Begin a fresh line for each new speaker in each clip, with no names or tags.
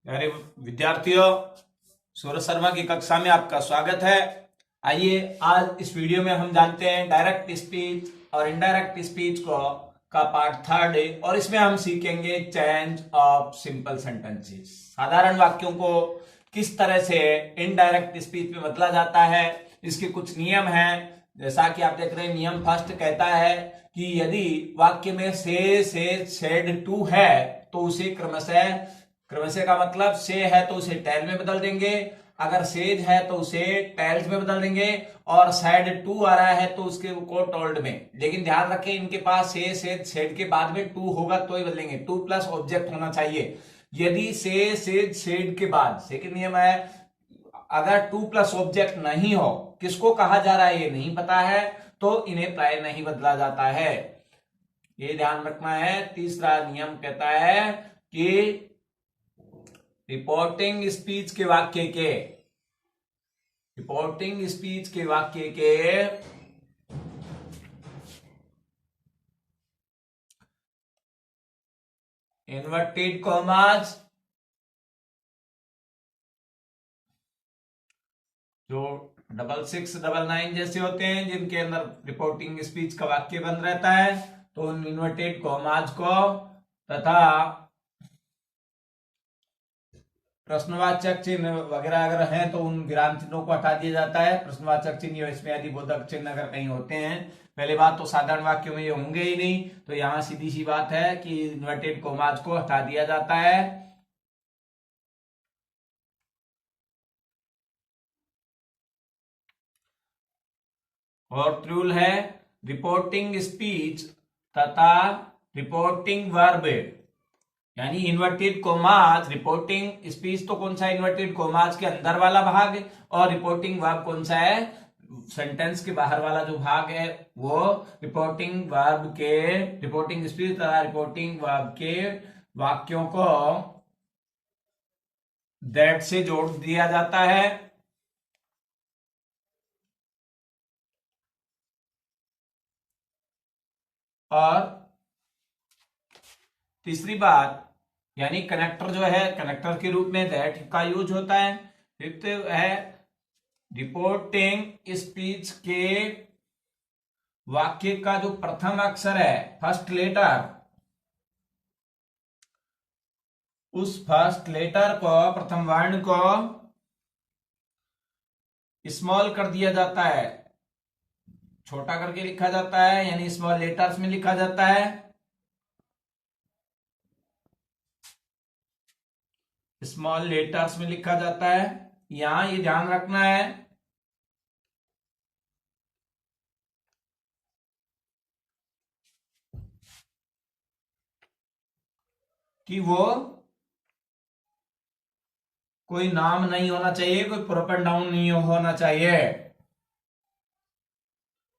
प्यारे विद्यार्थियों, सूरज शर्मा की कक्षा में आपका स्वागत है। आइए आज इस वीडियो में हम जानते हैं डायरेक्ट स्पीच और इनडायरेक्ट स्पीच को का पार्ट थर्ड है और इसमें हम सीखेंगे चेंज ऑफ सिंपल सेंटेंसेस। साधारण वाक्यों को किस तरह से इनडायरेक्ट स्पीच में बदला जाता है, इसके कुछ नियम हैं। जैसा कि आप देख रहे हैं, नियम फर्स्ट कहता है कि यदि वाक्य में से, सेड, टू है तो उसे क्रमशः क्रमशः का मतलब से है तो उसे टेल में बदल देंगे, अगर सेज है तो उसे टेल्स में बदल देंगे, और सैड टू आ रहा है तो उसके को टोल्ड में। लेकिन ध्यान रखें, इनके पास से, सेज, सेड के बाद में टू होगा तो ही बदलेंगे। टू प्लस ऑब्जेक्ट होना चाहिए। यदि से, सेज, सेड के बाद सेकंड नियम है, अगर टू प्लस ऑब्जेक्ट नहीं हो, किसको कहा जा रहा है ये नहीं पता है, तो इन्हें प्राय नहीं बदला जाता है। ये ध्यान रखना है। तीसरा नियम कहता है कि रिपोर्टिंग स्पीच के वाक्य के इन्वर्टेड कॉमास जो 6699 जैसे होते हैं, जिनके अंदर रिपोर्टिंग स्पीच का वाक्य बन रहता है, तो उन इन्वर्टेड कॉमास को तथा प्रश्नवाचक चिन्ह वगैरह अगर हैं तो उन विराम चिन्हों को हटा दिया जाता है। प्रश्नवाचक चिन्ह या इसमें यदि बोधक चिन्ह अगर कहीं होते हैं, पहले बात तो साधारण वाक्यों में ये होंगे ही नहीं, तो यहां सीधी सी बात है कि इन्वर्टेड कॉमास को हटा दिया जाता है। और रूल है रिपोर्टिंग स्पीच तथा रिपोर्टिंग वर्ब, यानी इन्वर्टेड कोमाज रिपोर्टिंग स्पीच तो कौन सा है, इन्वर्टेड कोमाज के अंदर वाला भाग, और रिपोर्टिंग वर्ब कौन सा है, सेंटेंस के बाहर वाला जो भाग है वो रिपोर्टिंग स्पीच तथा रिपोर्टिंग वर्ब के वाक्यों को दैट से जोड़ दिया जाता है। और तीसरी बात, यानी कनेक्टर जो है, कनेक्टर के रूप में दैट का यूज होता है। फिफ्थ है रिपोर्टिंग स्पीच के वाक्य का जो प्रथम अक्षर है, फर्स्ट लेटर, उस फर्स्ट लेटर को, प्रथम वर्ण को स्मॉल कर दिया जाता है, छोटा करके लिखा जाता है, यानी स्मॉल लेटर्स में लिखा जाता है। स्मॉल लेटर्स में लिखा जाता है। यहां ये ध्यान रखना है कि वो कोई नाम नहीं होना चाहिए, कोई प्रॉपर नाउन नहीं होना चाहिए।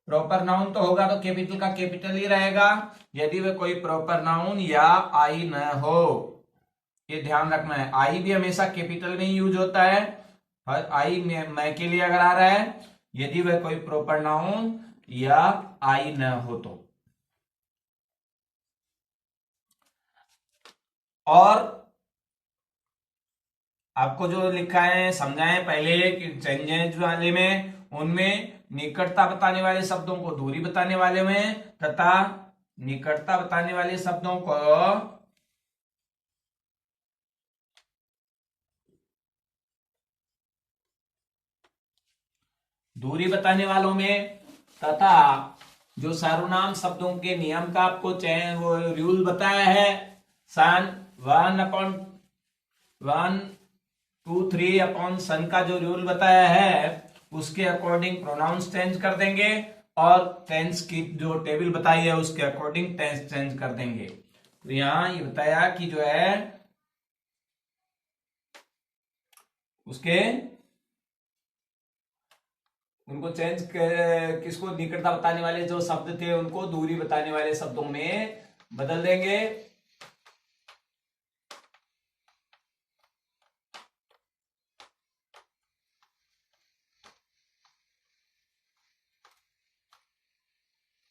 प्रॉपर नाउन तो होगा तो कैपिटल का कैपिटल ही रहेगा, यदि वह कोई प्रॉपर नाउन या आई न हो। ये ध्यान रखना है। आई भी हमेशा कैपिटल में ही यूज होता है। आई मैं के लिए अगर आ रहा है, यदि वह कोई प्रॉपर नाउन या आई न हो तो। और आपको जो लिखा है समझाएं पहले कि चेंजेस वाले में, उनमें निकटता बताने वाले शब्दों को दूरी बताने वाले में तथा निकटता बताने वाले शब्दों को दूरी बताने वालों में, तथा जो सर्वनाम शब्दों के नियम का आपको वो रूल बताया है, सन 1/1, 2, 3 सन का जो रूल बताया है, उसके अकॉर्डिंग प्रोनाउंस चेंज कर देंगे, और टेंस की जो टेबल बताई है उसके अकॉर्डिंग टेंस चेंज कर देंगे। तो यहां ये बताया कि जो है उसके उनको चेंज किसको, निकटता बताने वाले जो शब्द थे उनको दूरी बताने वाले शब्दों में बदल देंगे।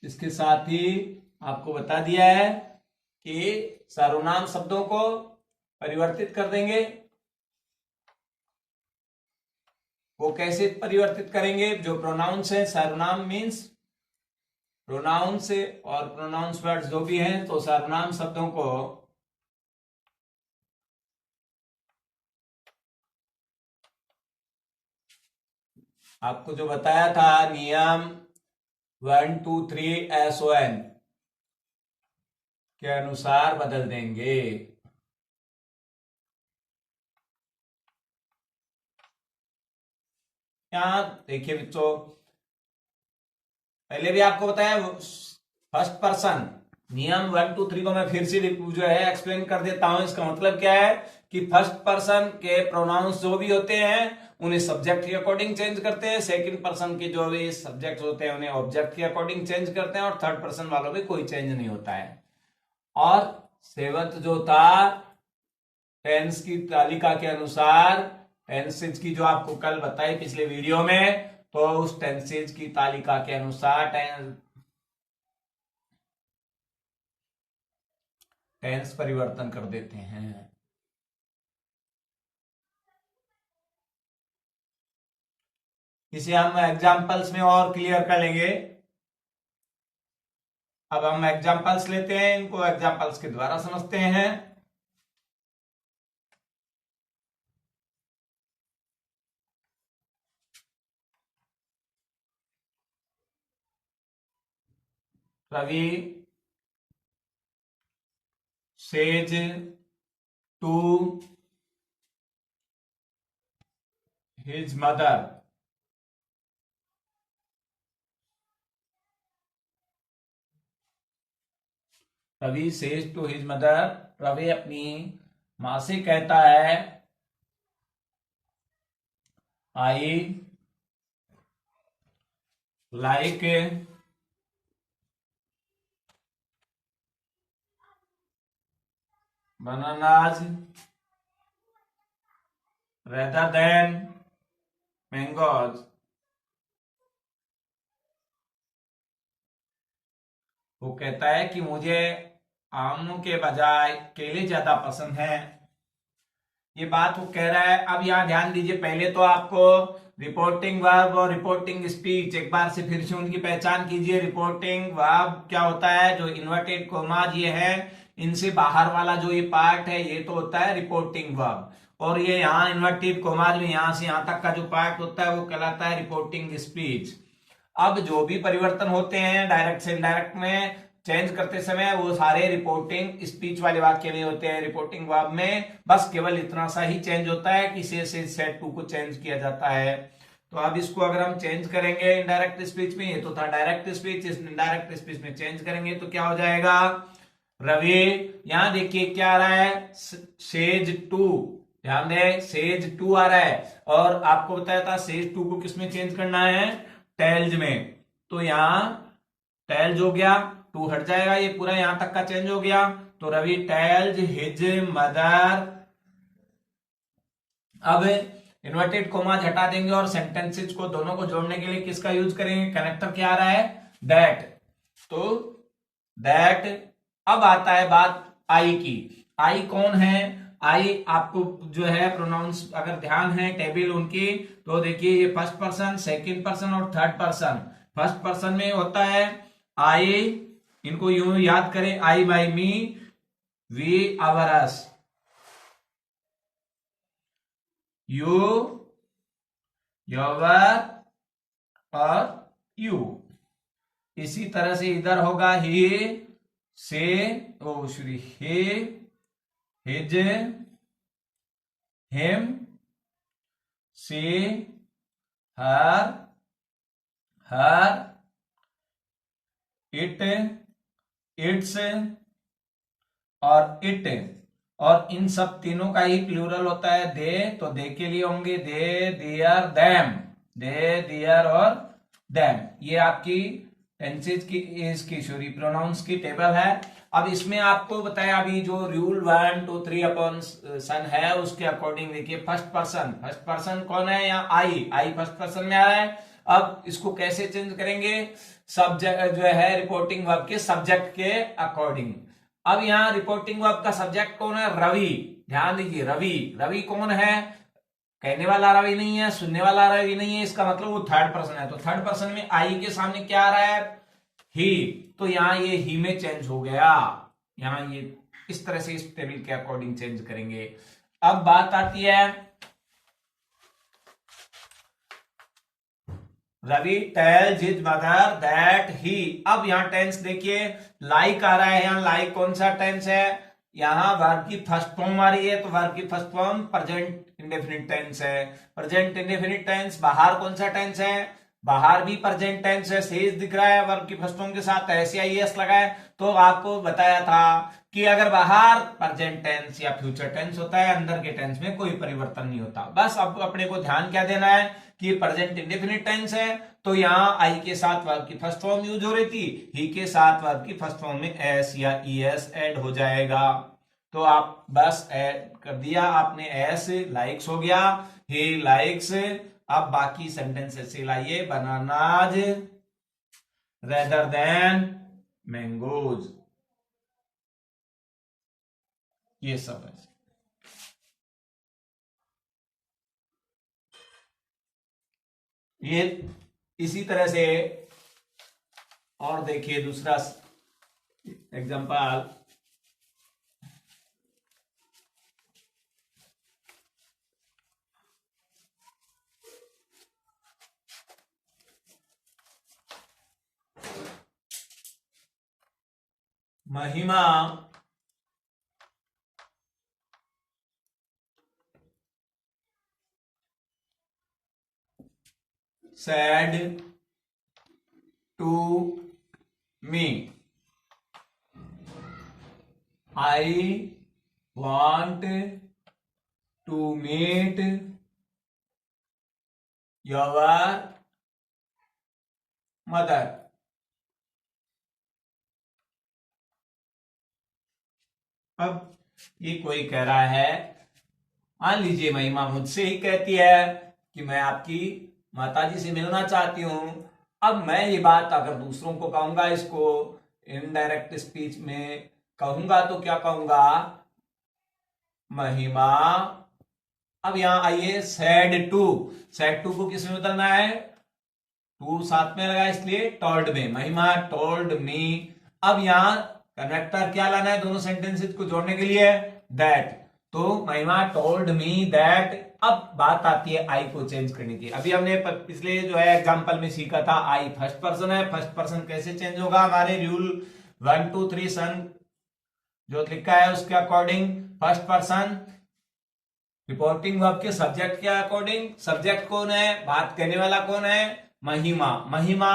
इसके साथ ही आपको बता दिया है कि सर्वनाम शब्दों को परिवर्तित कर देंगे वो कैसे परिवर्तित करेंगे? जो प्रोनाउंस है, सर्वनाम मीन्स प्रोनाउन से और प्रोनाउंस वर्ड्स जो भी हैं, तो सर्वनाम शब्दों को आपको जो बताया था नियम 1 2 3 SON के अनुसार बदल देंगे। यहां देखिए बच्चों, पहले भी आपको बताया फर्स्ट पर्सन नियम 1 2 3 को मैं फिर से जो है एक्सप्लेन कर देता हूं। इसका मतलब क्या है कि फर्स्ट पर्सन के प्रोनाउंस जो भी होते हैं उन्हें सब्जेक्ट के अकॉर्डिंग चेंज करते हैं, सेकंड पर्सन के जो भी सब्जेक्ट होते हैं उन्हें ऑब्जेक्ट के अकॉर्डिंग चेंज करते हैं, और थर्ड पर्सन वालों में कोई चेंज नहीं होता है। और सेवंथ जो था टेंस की तालिका के अनुसार, टेंसेज की जो आपको कल बताई पिछले वीडियो में, तो उस टेंसेज की तालिका के अनुसार टेंस परिवर्तन कर देते हैं। इसे हम एग्जाम्पल्स में और क्लियर कर लेंगे। अब हम एग्जाम्पल्स लेते हैं, इनको एग्जाम्पल्स के द्वारा समझते हैं। Ravi says to his mother, Ravi says to his mother, Ravi अपनी मां से कहता है I like bananas rather than mangoes। वो कहता है कि मुझे आमों के बजाय केले ज्यादा पसंद है। ये बात वो कह रहा है। अब यहां ध्यान दीजिए, पहले तो आपको रिपोर्टिंग वर्ब और रिपोर्टिंग स्पीच एक बार से फिर से उनकी पहचान कीजिए। रिपोर्टिंग वर्ब क्या होता है? जो इन्वर्टेड कोमाज ये है, इनसे बाहर वाला जो ये पार्ट है ये तो होता है रिपोर्टिंग वर्ब, और ये यहाँ इन्वर्टेड कोमाज में यहां से यहां तक का जो पार्ट होता है वो कहलाता है रिपोर्टिंग स्पीच। अब जो भी परिवर्तन होते हैं डायरेक्ट से इनडायरेक्ट में चेंज करते समय, वो सारे रिपोर्टिंग स्पीच वाले वाक्य में होते हैं। रिपोर्टिंग वर्ब में बस केवल इतना सा ही चेंज होता है कि से सेड टू को चेंज किया जाता है। तो अब इसको अगर हम चेंज करेंगे इनडायरेक्ट स्पीच में, ये तो था डायरेक्ट स्पीच, इस इनडायरेक्ट स्पीच में चेंज करेंगे तो क्या हो जाएगा? रवि, यहां देखिए क्या आ रहा है, सेज टू, ध्यान दें सेज टू आ रहा है, और आपको बताया था सेज टू को किसमें चेंज करना है? टेल्ज में। तो यहां टेल्ज हो गया, टू हट जाएगा, ये पूरा यहां तक का चेंज हो गया। तो रवि टेल्ज हिज मदर। अब इन्वर्टेड कोमाज हटा देंगे और सेंटेंसेस को दोनों को जोड़ने के लिए किसका यूज करेंगे? कनेक्टर क्या आ रहा है? दैट। तो दैट। अब आता है बात आई की। आई कौन है? आई आपको जो है प्रोनाउंस अगर ध्यान है टेबल उनकी, तो देखिए ये फर्स्ट पर्सन, सेकंड पर्सन और थर्ड पर्सन। फर्स्ट पर्सन में होता है आई, इनको यूं याद करें, I by me, we our us, you your और यू। इसी तरह से इधर होगा ही से, ओ श्री हे, his, him, she, her, her, it, its और इट। और इन सब तीनों का ही प्लूरल होता है दे, तो दे के लिए होंगे दे, दियर, दैम, दे, दियर और दैम। ये आपकी टेंसेज की इसकी सॉरी प्रोनाउंस की टेबल है। अब इसमें आपको बताया अभी जो रूल 1 2 3 अपॉन सन है उसके अकॉर्डिंग देखिए फर्स्ट पर्सन, फर्स्ट पर्सन कौन है? यहाँ आई, आई फर्स्ट पर्सन में आ रहा है। अब इसको कैसे चेंज करेंगे? सब्जेक्ट जो है रिपोर्टिंग वर्ब के सब्जेक्ट के अकॉर्डिंग। अब यहाँ रिपोर्टिंग वर्ब का सब्जेक्ट कौन है? रवि। ध्यान दीजिए रवि, रवि कौन है? कहने वाला आ रहा भी नहीं है, सुनने वाला आ रहा भी नहीं है, इसका मतलब वो थर्ड पर्सन है। तो थर्ड पर्सन में आई के सामने क्या आ रहा है, ही। तो यहां ये ही में चेंज हो गया। यहां ये इस तरह से इस टेबल के अकॉर्डिंग चेंज करेंगे। अब बात आती है Ravi tells his mother that he. अब यहां टेंस देखिए, लाइक आ रहा है। यहां लाइक कौन सा टेंस है, यहां वर्ब की फर्स्ट फॉर्म आ रही है, तो वर्ब की first form present indefinite tense है। प्रेजेंट इंडेफिनिट टेंस, बाहर कौन सा टेंस है, बाहर भी प्रेजेंट टेंस है, सेज दिख रहा है वर्ब की फर्स्ट फॉर्म के साथ, ऐसे आईएस लगा है। तो आपको बताया था कि अगर बाहर प्रेजेंट टेंस या फ्यूचर टेंस होता है, अंदर के टेंस में कोई परिवर्तन नहीं होता। बस अब अपने को ध्यान क्या देना है कि प्रेजेंट इंडेफिनिट टेंस है, तो यहां आई के साथ वर्ब की फर्स्ट फॉर्म यूज हो रही थी, ही के साथ वर्ब की फर्स्ट फॉर्म में एस या ईएस ऐड हो जाएगा। तो आप बस ऐड कर दिया आपने, एस लाइक्स हो गया, ही लाइक्स। अब बाकी सेंटेंस ऐसे लाइए, बनानाज रेदर देन मैंगोज, ये सब है। ये इसी तरह से और देखिए दूसरा एग्जांपल, महिमा said to me, I want to meet your mother। अब ये कोई कह रहा है, मान लीजिए महिमा मुझसे ही कहती है कि मैं आपकी माताजी से मिलना चाहती हूं। अब मैं ये बात अगर दूसरों को कहूंगा, इसको इनडायरेक्ट स्पीच में कहूंगा, तो क्या कहूंगा, महिमा। अब यहां आइए, सैड टू, सैड टू को किस में बदलना है, टू साथ में लगा इसलिए टोल्ड में, महिमा टोल्ड मी। अब यहां कनेक्टर क्या लाना है दोनों सेंटेंसेस को जोड़ने के लिए, दैट। तो महिमा टोल्ड मी दैट। अब बात आती है आई को चेंज करने की। अभी हमने पिछले जो है एग्जांपल में सीखा था, आई फर्स्ट पर्सन है, फर्स्ट पर्सन कैसे चेंज होगा, हमारे रूल 1 2 3 सन जो लिखा है उसके according. First person reporting verb के सब्जेक्ट के अकॉर्डिंग, सब्जेक्ट कौन है, बात करने वाला कौन है, महिमा। महिमा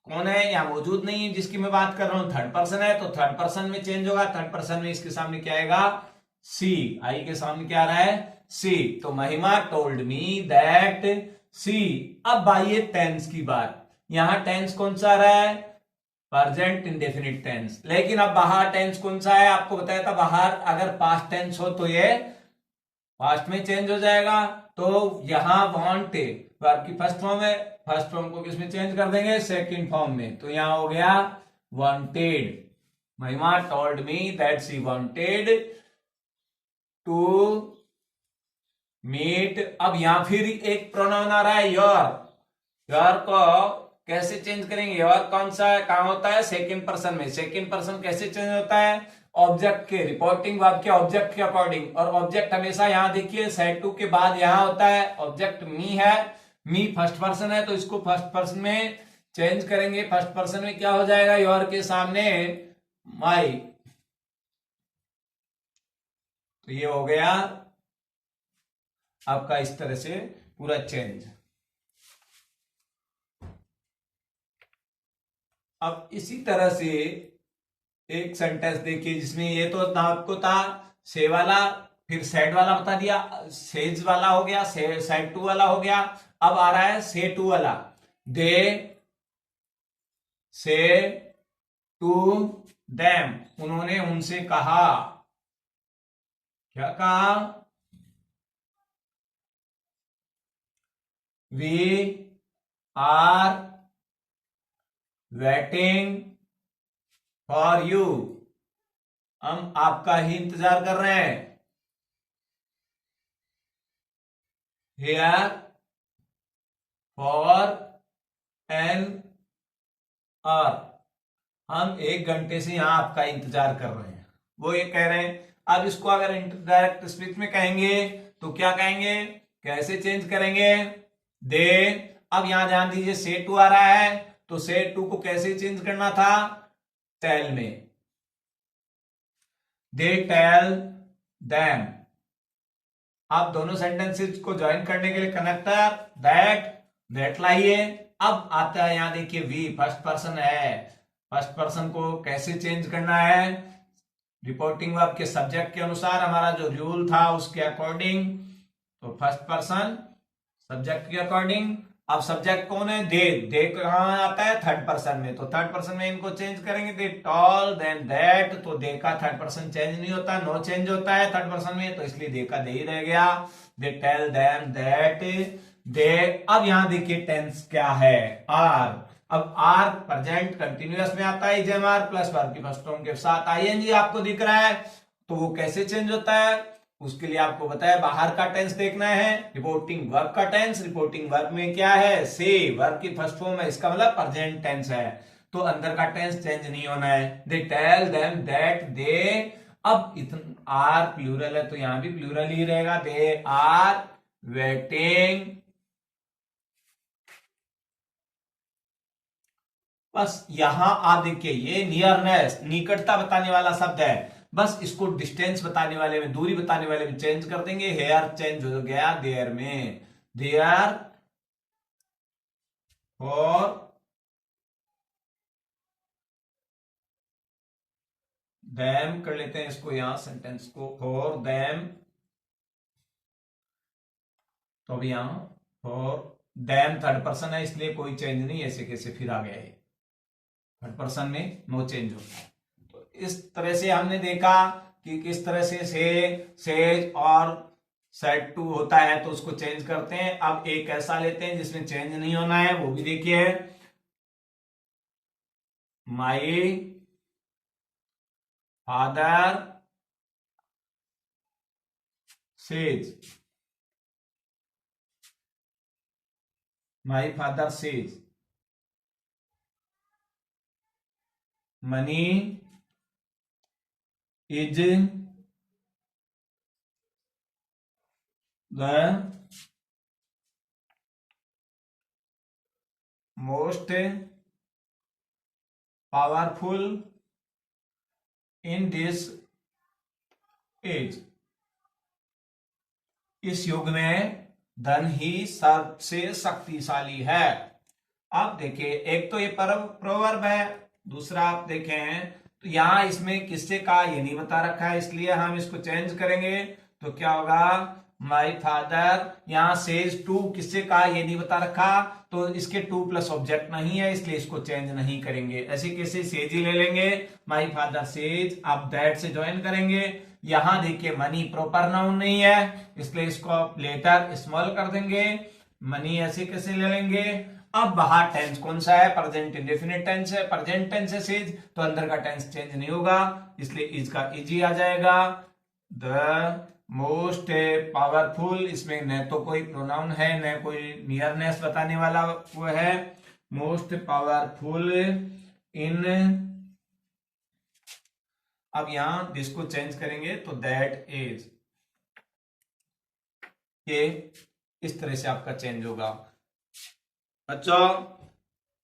कौन है, यहां मौजूद नहीं है जिसकी मैं बात कर रहा हूं, थर्ड पर्सन है, तो थर्ड पर्सन में चेंज होगा। थर्ड पर्सन में इसके सामने क्या आएगा, सी। आई के सामने क्या आ रहा है, सी। तो महिमा टोल्ड मी दैट सी। अब आइए टेंस की बात, यहां टेंस कौन सा आ रहा है, प्रेजेंट इंडेफिनिट टेंस। लेकिन अब बाहर टेंस कौन सा है, आपको बताया था बाहर अगर पास्ट टेंस हो तो ये पास्ट में चेंज हो जाएगा। तो यहां वांट वर्ब की फर्स्ट फॉर्म है, फर्स्ट फॉर्म को किसमें चेंज कर देंगे, सेकंड फॉर्म में। तो यहां हो गया wanted. Mahima told me that she wanted to meet. अब यहां फिर एक प्रोनाउन आ रहा है योर। योर को कैसे चेंज करेंगे, योर कौन सा है, कहां होता है, सेकंड पर्सन में। सेकंड पर्सन कैसे चेंज होता है, ऑब्जेक्ट के, रिपोर्टिंग वर्ब के ऑब्जेक्ट के अकॉर्डिंग। और ऑब्जेक्ट हमेशा यहां देखिए सेड टू के बाद यहां होता है ऑब्जेक्ट मी है, मी फर्स्ट पर्सन है, तो इसको फर्स्ट पर्सन में चेंज करेंगे। फर्स्ट पर्सन में क्या हो जाएगा, योर के सामने माई। तो ये हो गया आपका इस तरह से पूरा चेंज। अब इसी तरह से एक सेंटेंस देखिए जिसमें ये तो आपको था से वाला, फिर सेड वाला बता दिया, सेज वाला हो गया, सेड टू वाला हो गया। अब आ रहा है से टू वाला, दे से टू देम, उन्होंने उनसे कहा। क्या कहा, we are waiting for you, हम आपका ही इंतजार कर रहे हैं। हेयर फॉर एन आवर, हम 1 घंटे से यहां आपका इंतजार कर रहे हैं, वो ये कह रहे हैं। अब इसको अगर इनडायरेक्ट स्पीच में कहेंगे तो क्या कहेंगे, कैसे चेंज करेंगे, दे। अब यहां ध्यान दीजिए से टू आ रहा है, तो से टू को कैसे चेंज करना था, टेल में, दे टेल देम। अब दोनों सेंटेंसेस को ज्वाइन करने के लिए कनेक्टर दैट लाइए। अब आता है यहां देखिए वी, फर्स्ट पर्सन है, फर्स्ट पर्सन को कैसे चेंज करना है, रिपोर्टिंग वर्ब के सब्जेक्ट के अनुसार, हमारा जो रूल था उसके अकॉर्डिंग, तो फर्स्ट पर्सन सब्जेक्ट के अकॉर्डिंग। अब सब्जेक्ट कौन है, दे कहां आता है, थर्ड पर्सन में, तो थर्ड पर्सन में इनको चेंज करेंगे, दे टॉल देन दैट, तो दे का थर्ड पर्सन चेंज नहीं होता, नो चेंज होता है थर्ड पर्सन में, तो इसलिए दे का दे ही रह गया, they tell them that they. अब यहां देखिए टेंस क्या है, आर। अब आर प्रेजेंट कंटिन्यूअस में आता है, इजेमआर प्लस वर्ब की फर्स्ट फॉर्म के साथ आईएनजी आपको दिख रहा है, तो वो कैसे चेंज होता है, उसके लिए आपको बताया बाहर का टेंस देखना है, रिपोर्टिंग वर्ब का टेंस। रिपोर्टिंग वर्ब में क्या है, से, वर्ब की फर्स्ट फॉर्म है, इसका मतलब प्रेजेंट टेंस है, तो अंदर का टेंस चेंज नहीं होना है, they tell them that they. अब इतना आर प्लूरल है तो यहां भी प्लूरल ही रहेगा, दे आर वेटिंग। बस यहां आप देखिए ये नियरनेस, निकटता बताने वाला शब्द है, बस इसको डिस्टेंस बताने वाले में, दूरी बताने वाले में चेंज कर देंगे, हेयर चेंज हो गया देयर में, देयर फॉर देम कर लेते हैं इसको, यहां सेंटेंस को फॉर देम, तो अभी यहां फॉर देम थर्ड पर्सन है इसलिए कोई चेंज नहीं, ऐसे कैसे फिर आ गया है, थर्ड पर्सन में नो चेंज होता है। तो इस तरह से हमने देखा कि किस तरह से सेज और सेट टू होता है, तो उसको चेंज करते हैं। अब एक ऐसा लेते हैं जिसमें चेंज नहीं होना है, वो भी देखिए, my father says, my father says money is the most powerful in this age, इस युग में धन ही सबसे शक्तिशाली है। अब देखिए एक तो ये प्रोवर्ब है, दूसरा आप देखें तो यहां इसमें किससे का ये नहीं बता रखा है, इसलिए हम इसको चेंज करेंगे, तो क्या होगा, माई फादर, यहां सेज टू किससे का ये नहीं बता रखा, तो इसके टू प्लस ऑब्जेक्ट नहीं है इसलिए इसको चेंज नहीं करेंगे, ऐसे कैसे सेज ही ले लेंगे, माई फादर सेज, अब दैट से ज्वाइन करेंगे। यहां देखिए मनी प्रॉपर नाउन नहीं है इसलिए इसको लेटर स्मॉल कर देंगे, मनी ऐसे कैसे ले लेंगे। अब बाहर टेंस कौन सा है, प्रेजेंट इंडेफिनिट टेंस है, प्रेजेंट टेंस है सेज, तो अंदर का टेंस चेंज नहीं होगा इसलिए इज का इजी आ जाएगा, द मोस्ट पावरफुल, इसमें न तो कोई प्रोनाउन है न कोई नियरनेस बताने वाला वो है, मोस्ट पावरफुल इन। अब यहां जिसको चेंज करेंगे तो दैट इज, ये इस तरह से आपका चेंज होगा। बच्चों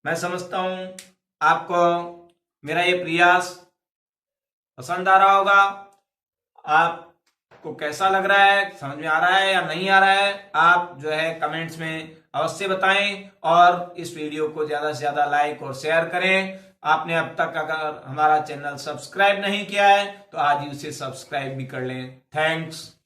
मैं समझता हूं आपको मेरा ये प्रयास पसंद आ रहा होगा, आपको कैसा लग रहा है, समझ में आ रहा है या नहीं आ रहा है, आप जो है कमेंट्स में अवश्य बताएं, और इस वीडियो को ज्यादा से ज्यादा लाइक और शेयर करें। आपने अब तक अगर हमारा चैनल सब्सक्राइब नहीं किया है तो आज ही उसे सब्सक्राइब भी कर लें। थैंक्स।